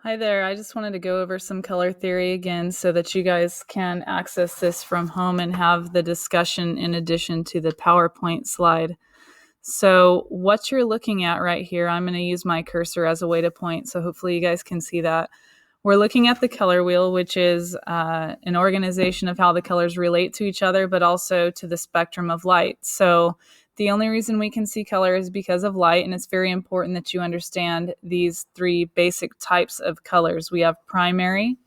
Hi there. I just wanted to go over some color theory again so that you guys can access this from home and have the discussion in addition to the PowerPoint slide. So what you're looking at right here, I'm going to use my cursor as a way to point, so hopefully you guys can see that. We're looking at the color wheel, which is an organization of how the colors relate to each other, but also to the spectrum of light. So the only reason we can see color is because of light, and it's very important that you understand these three basic types of colors. We have primary.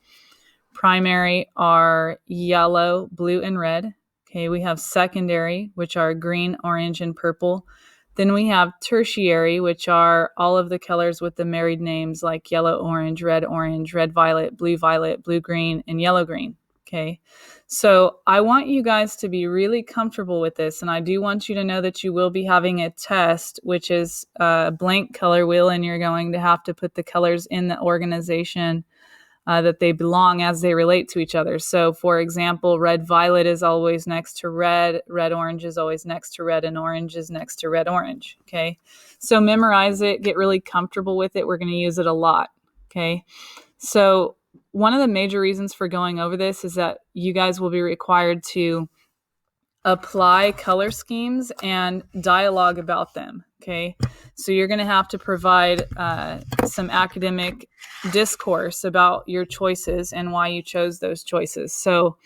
Primary are yellow, blue, and red. Okay, we have secondary, which are green, orange, and purple. Then we have tertiary, which are all of the colors with the married names like yellow, orange, red, violet, blue, green, and yellow, green. Okay, so I want you guys to be really comfortable with this, and I do want you to know that you will be having a test, which is a blank color wheel, and you're going to have to put the colors in the organization that they belong as they relate to each other. So, for example, red violet is always next to red, red orange is always next to red, and orange is next to red orange. Okay, so memorize it, get really comfortable with it. We're going to use it a lot. Okay, so one of the major reasons for going over this is that you guys will be required to apply color schemes and dialogue about them. Okay, so you're going to have to provide some academic discourse about your choices and why you chose those choices. So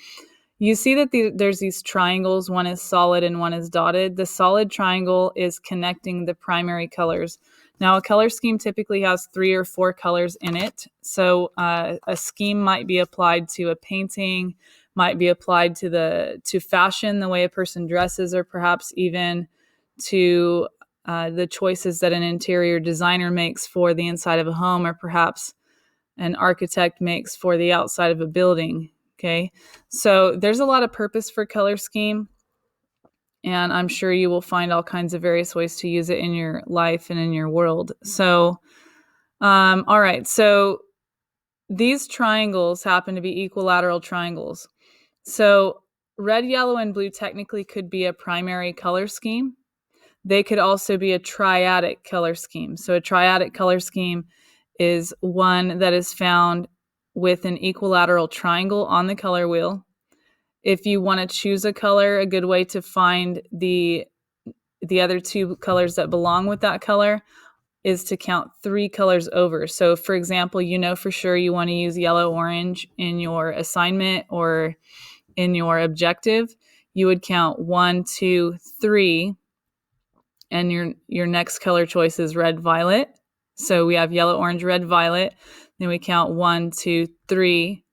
you see that there's these triangles. One is solid and one is dotted. The solid triangle is connecting the primary colors. Now, a color scheme typically has 3 or 4 colors in it. So a scheme might be applied to a painting, might be applied to fashion, the way a person dresses, or perhaps even to the choices that an interior designer makes for the inside of a home, or perhaps an architect makes for the outside of a building. Okay, so there's a lot of purpose for color scheme, and I'm sure you will find all kinds of various ways to use it in your life and in your world. So, all right, so these triangles happen to be equilateral triangles. So red, yellow, and blue technically could be a primary color scheme. They could also be a triadic color scheme. So a triadic color scheme is one that is found with an equilateral triangle on the color wheel. If you want to choose a color, a good way to find the other 2 colors that belong with that color is to count 3 colors over. So for example, you know for sure you want to use yellow, orange in your assignment or in your objective. You would count 1, 2, 3, and your next color choice is red, violet. So we have yellow, orange, red, violet. Then we count 1, 2, 3,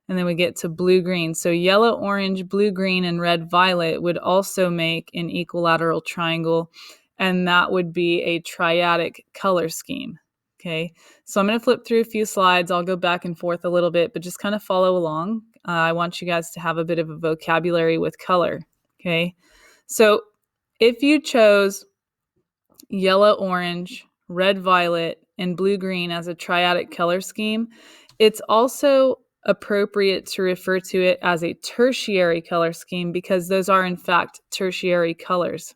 and then we get to blue, green. So yellow, orange, blue, green, and red, violet would also make an equilateral triangle, and that would be a triadic color scheme. Okay, so I'm going to flip through a few slides. I'll go back and forth a little bit, but just kind of follow along. I want you guys to have a bit of a vocabulary with color. Okay, so if you chose yellow, orange, red, violet, and blue, green as a triadic color scheme, it's also appropriate to refer to it as a tertiary color scheme because those are in fact tertiary colors.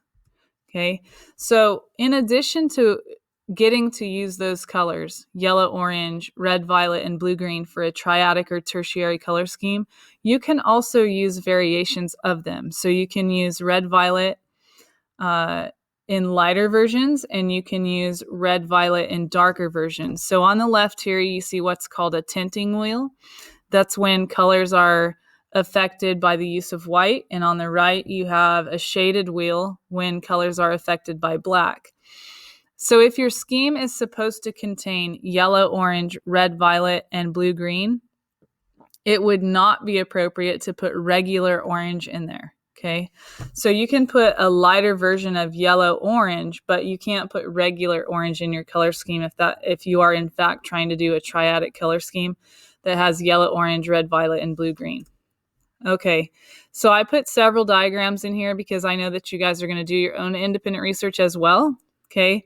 Okay, so in addition to getting to use those colors, yellow, orange, red, violet, and blue, green, for a triadic or tertiary color scheme, you can also use variations of them. So you can use red, violet in lighter versions, and you can use red, violet in darker versions. So on the left here, you see what's called a tinting wheel. That's when colors are affected by the use of white. And on the right, you have a shaded wheel when colors are affected by black. So if your scheme is supposed to contain yellow, orange, red, violet, and blue, green, it would not be appropriate to put regular orange in there. Okay, so you can put a lighter version of yellow, orange, but you can't put regular orange in your color scheme if you are in fact trying to do a triadic color scheme that has yellow, orange, red, violet, and blue, green. Okay, so I put several diagrams in here because I know that you guys are going to do your own independent research as well. Okay,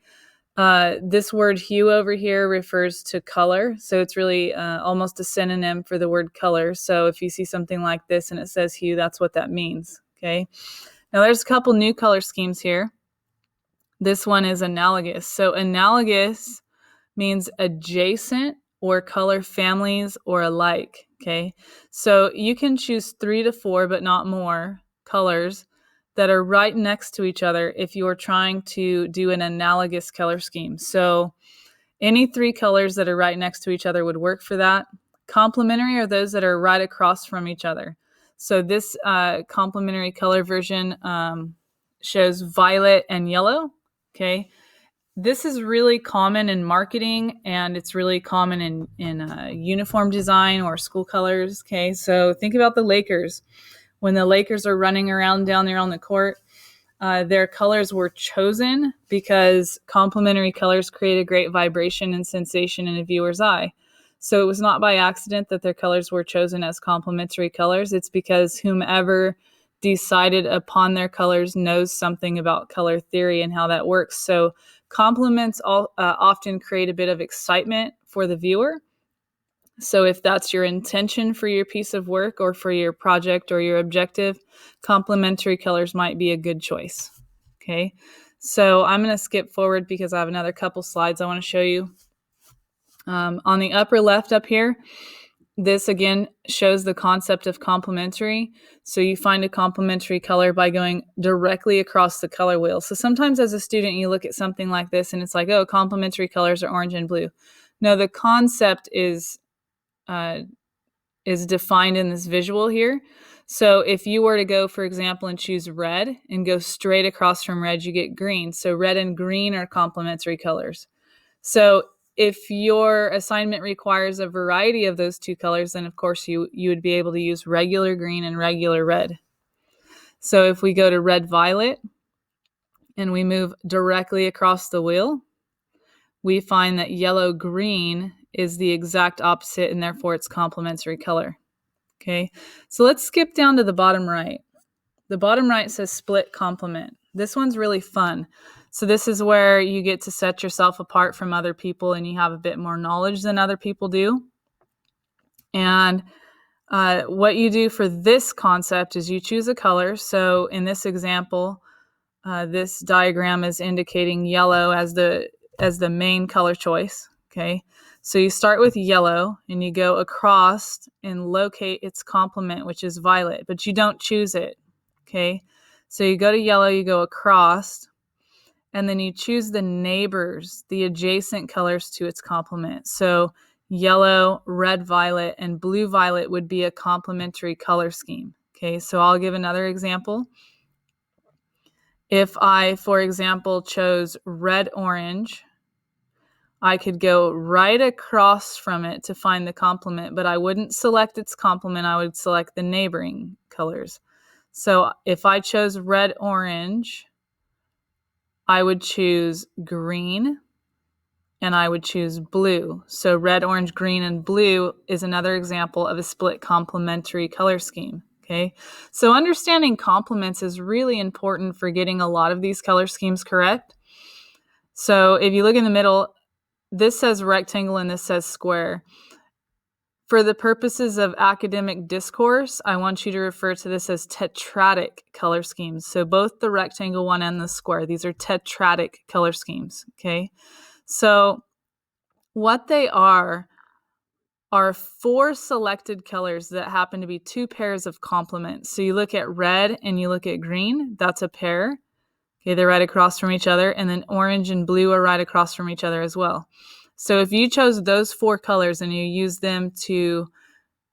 this word hue over here refers to color, so it's really almost a synonym for the word color. So if you see something like this and it says hue, that's what that means. Okay, now there's a couple new color schemes here. This one is analogous. So analogous means adjacent or color families or alike. Okay, so you can choose 3 to 4, but not more colors that are right next to each other if you are trying to do an analogous color scheme. So any 3 colors that are right next to each other would work for that. Complementary are those that are right across from each other. So this complementary color version shows violet and yellow. Okay, this is really common in marketing, and it's really common in uniform design or school colors. Okay, so think about the Lakers. When the Lakers are running around down there on the court, their colors were chosen because complementary colors create a great vibration and sensation in a viewer's eye. So it was not by accident that their colors were chosen as complementary colors. It's because whomever decided upon their colors knows something about color theory and how that works. So complements often create a bit of excitement for the viewer. So if that's your intention for your piece of work or for your project or your objective, complementary colors might be a good choice. Okay, so I'm going to skip forward because I have another couple slides I want to show you. On the upper left up here, this again shows the concept of complementary. So you find a complementary color by going directly across the color wheel. So sometimes as a student, you look at something like this and it's like, oh, complementary colors are orange and blue. No, the concept is defined in this visual here. So if you were to go, for example, and choose red and go straight across from red, you get green. So red and green are complementary colors. So if your assignment requires a variety of those 2 colors, then of course you would be able to use regular green and regular red. So if we go to red violet and we move directly across the wheel, we find that yellow green is the exact opposite, and therefore it's complementary color. Okay, so let's skip down to the bottom right. The bottom right says split complement. This one's really fun. So this is where you get to set yourself apart from other people and you have a bit more knowledge than other people do. And what you do for this concept is you choose a color. So in this example, this diagram is indicating yellow as the main color choice. Okay, so you start with yellow and you go across and locate its complement, which is violet, but you don't choose it. Okay, so you go to yellow, you go across, and then you choose the neighbors, the adjacent colors to its complement. So yellow, red violet, and blue violet would be a complementary color scheme. Okay, so I'll give another example. If I, for example, chose red orange, I could go right across from it to find the complement, but I wouldn't select its complement. I would select the neighboring colors. So if I chose red orange, I would choose green and I would choose blue. So red, orange, green, and blue is another example of a split complementary color scheme. Okay, so understanding complements is really important for getting a lot of these color schemes correct. So if you look in the middle, this says rectangle and this says square. For the purposes of academic discourse, I want you to refer to this as tetradic color schemes. So both the rectangle one and the square, these are tetradic color schemes, okay? So what they are 4 selected colors that happen to be 2 pairs of complements. So you look at red and you look at green, that's a pair. Okay, they're right across from each other, and then orange and blue are right across from each other as well. So if you chose those 4 colors and you use them to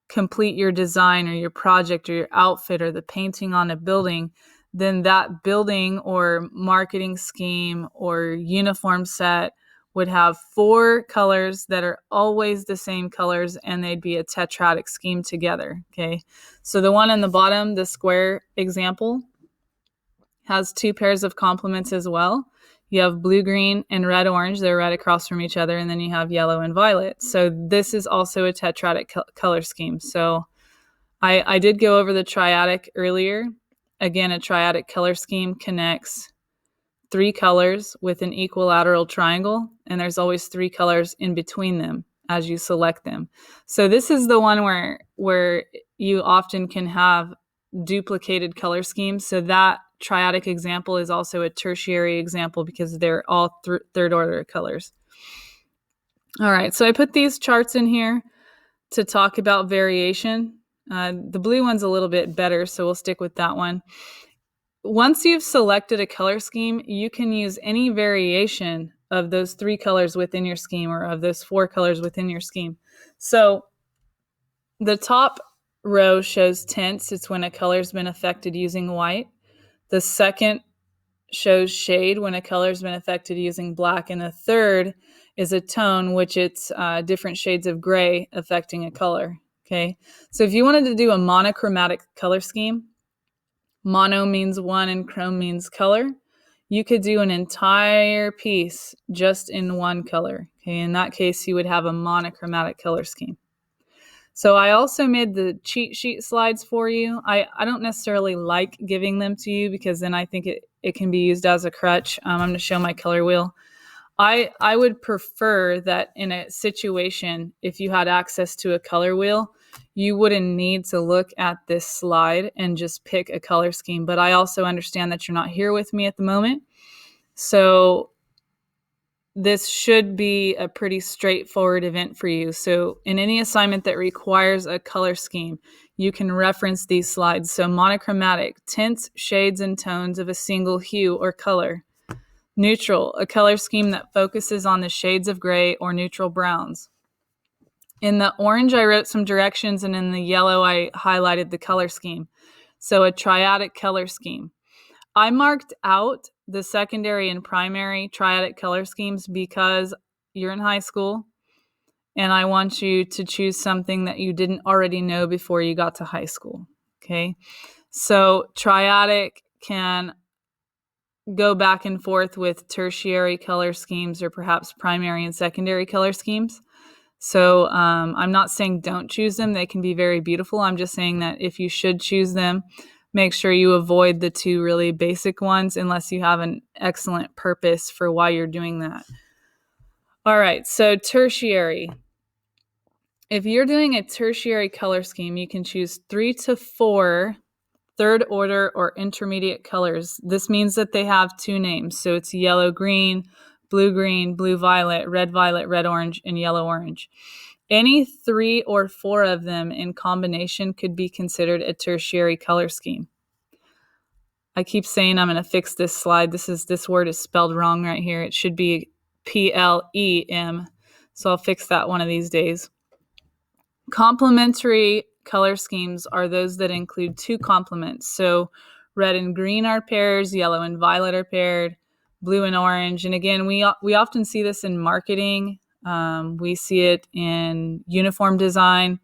complete your design or your project or your outfit or the painting on a building, then that building or marketing scheme or uniform set would have 4 colors that are always the same colors, and they'd be a tetradic scheme together. Okay, so the one on the bottom, the square example, has 2 pairs of complements as well. You have blue, green, and red, orange. They're right across from each other. And then you have yellow and violet. So this is also a tetradic color scheme. So I did go over the triadic earlier. Again, a triadic color scheme connects 3 colors with an equilateral triangle. And there's always 3 colors in between them as you select them. So this is the one where you often can have duplicated color schemes. So that triadic example is also a tertiary example because they're all third order colors. All right, so I put these charts in here to talk about variation. The blue one's a little bit better, so we'll stick with that one. Once you've selected a color scheme, you can use any variation of those 3 colors within your scheme or of those 4 colors within your scheme. So the top row shows tints. It's when a color's been affected using white. The second shows shade when a color's been affected using black. And the third is a tone, which it's different shades of gray affecting a color. Okay. So if you wanted to do a monochromatic color scheme, mono means one and chrome means color, you could do an entire piece just in one color. Okay. In that case, you would have a monochromatic color scheme. So I also made the cheat sheet slides for you. I don't necessarily like giving them to you because then I think it can be used as a crutch. I'm going to show my color wheel. I would prefer that in a situation, if you had access to a color wheel, you wouldn't need to look at this slide and just pick a color scheme. But I also understand that you're not here with me at the moment. So this should be a pretty straightforward event for you. So in any assignment that requires a color scheme, you can reference these slides. So monochromatic, tints, shades, and tones of a single hue or color. Neutral, a color scheme that focuses on the shades of gray or neutral browns. In the orange, I wrote some directions, and in the yellow, I highlighted the color scheme. So a triadic color scheme. I marked out the secondary and primary triadic color schemes because you're in high school and I want you to choose something that you didn't already know before you got to high school. Okay. So triadic can go back and forth with tertiary color schemes or perhaps primary and secondary color schemes. So I'm not saying don't choose them. They can be very beautiful. I'm just saying that if you should choose them, make sure you avoid the 2 really basic ones unless you have an excellent purpose for why you're doing that. All right, so tertiary. If you're doing a tertiary color scheme, you can choose 3 to 4 third order or intermediate colors. This means that they have 2 names. So it's yellow green, blue violet, red orange, and yellow orange. Any 3 or 4 of them in combination could be considered a tertiary color scheme. I keep saying I'm going to fix this slide. This word is spelled wrong right here. It should be PLEM. So I'll fix that one of these days. Complementary color schemes are those that include 2 complements. So red and green are pairs, yellow and violet are paired, blue and orange. And again, we often see this in marketing. We see it in uniform design.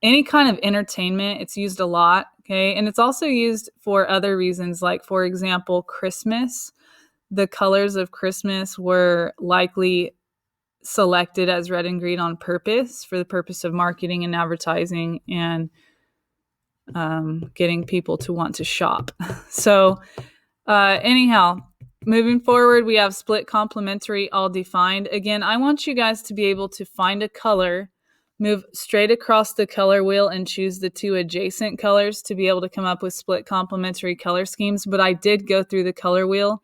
Any kind of entertainment, it's used a lot, okay? And it's also used for other reasons, like, for example, Christmas. The colors of Christmas were likely selected as red and green on purpose for the purpose of marketing and advertising and getting people to want to shop. So anyhow, moving forward, we have split complementary all defined. Again, I want you guys to be able to find a color, move straight across the color wheel and choose the 2 adjacent colors to be able to come up with split complementary color schemes. But I did go through the color wheel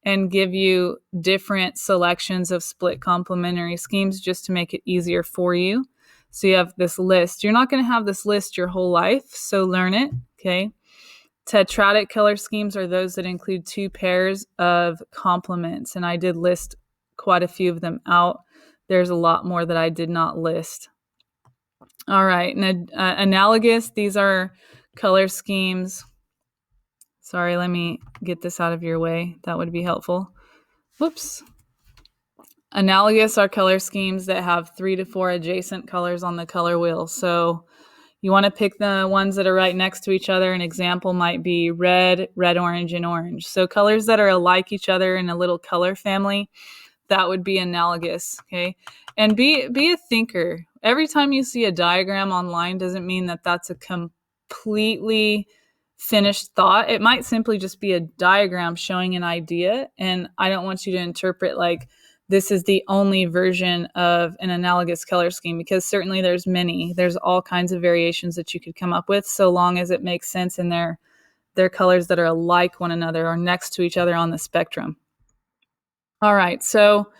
and give you different selections of split complementary schemes just to make it easier for you. So you have this list. You're not going to have this list your whole life, so learn it, okay? Tetradic color schemes are those that include 2 pairs of complements, and I did list quite a few of them out. There's a lot more that I did not list. All right, and analogous, these are color schemes. Sorry, let me get this out of your way. That would be helpful. Whoops. Analogous are color schemes that have 3 to 4 adjacent colors on the color wheel. So you want to pick the ones that are right next to each other. An example might be red, orange, and orange. So colors that are alike each other in a little color family, that would be analogous, okay? And be a thinker. Every time you see a diagram online doesn't mean that that's a completely finished thought. It might simply just be a diagram showing an idea, and I don't want you to interpret like this is the only version of an analogous color scheme, because certainly there's many. There's all kinds of variations that you could come up with, so long as it makes sense and they're colors that are like one another or next to each other on the spectrum. All right, so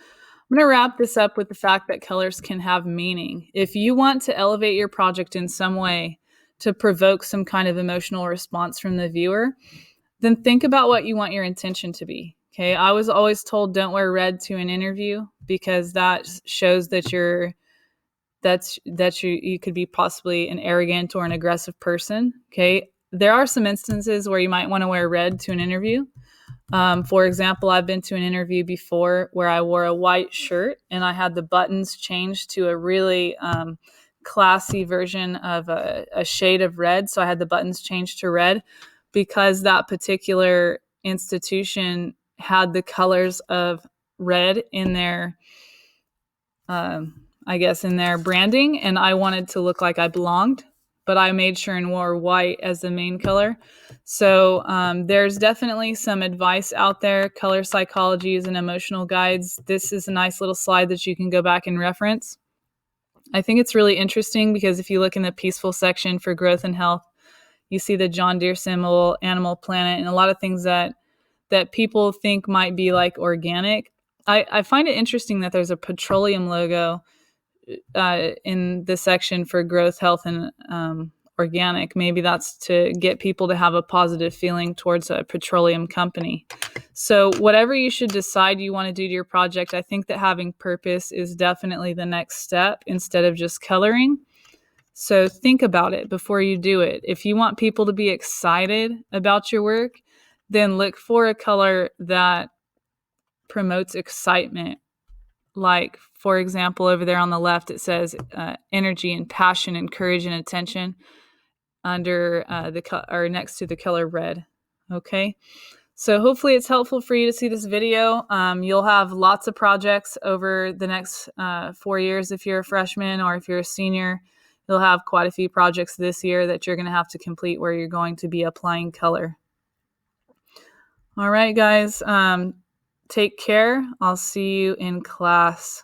I'm going to wrap this up with the fact that colors can have meaning. If you want to elevate your project in some way to provoke some kind of emotional response from the viewer, then think about what you want your intention to be. Okay. I was always told don't wear red to an interview because that shows that you could be possibly an arrogant or an aggressive person. Okay. There are some instances where you might want to wear red to an interview. For example, I've been to an interview before where I wore a white shirt and I had the buttons changed to a really classy version of a shade of red. So I had the buttons changed to red because that particular institution had the colors of red in their, I guess, in their branding. And I wanted to look like I belonged, but I made sure and wore white as the main color. So there's definitely some advice out there. Color psychologies and emotional guides. This is a nice little slide that you can go back and reference. I think it's really interesting because if you look in the peaceful section for growth and health, you see the John Deere symbol, Animal Planet, and a lot of things that people think might be like organic. I find it interesting that there's a petroleum logo in the section for growth, health, and organic. Maybe that's to get people to have a positive feeling towards a petroleum company. So whatever you should decide you want to do to your project, I think that having purpose is definitely the next step instead of just coloring. So think about it before you do it. If you want people to be excited about your work, then look for a color that promotes excitement. Like, for example, over there on the left, it says energy and passion and courage and attention under or next to the color red. Okay. So hopefully it's helpful for you to see this video. You'll have lots of projects over the next 4 years if you're a freshman, or if you're a senior, you'll have quite a few projects this year that you're going to have to complete where you're going to be applying color. All right, guys. Take care. I'll see you in class.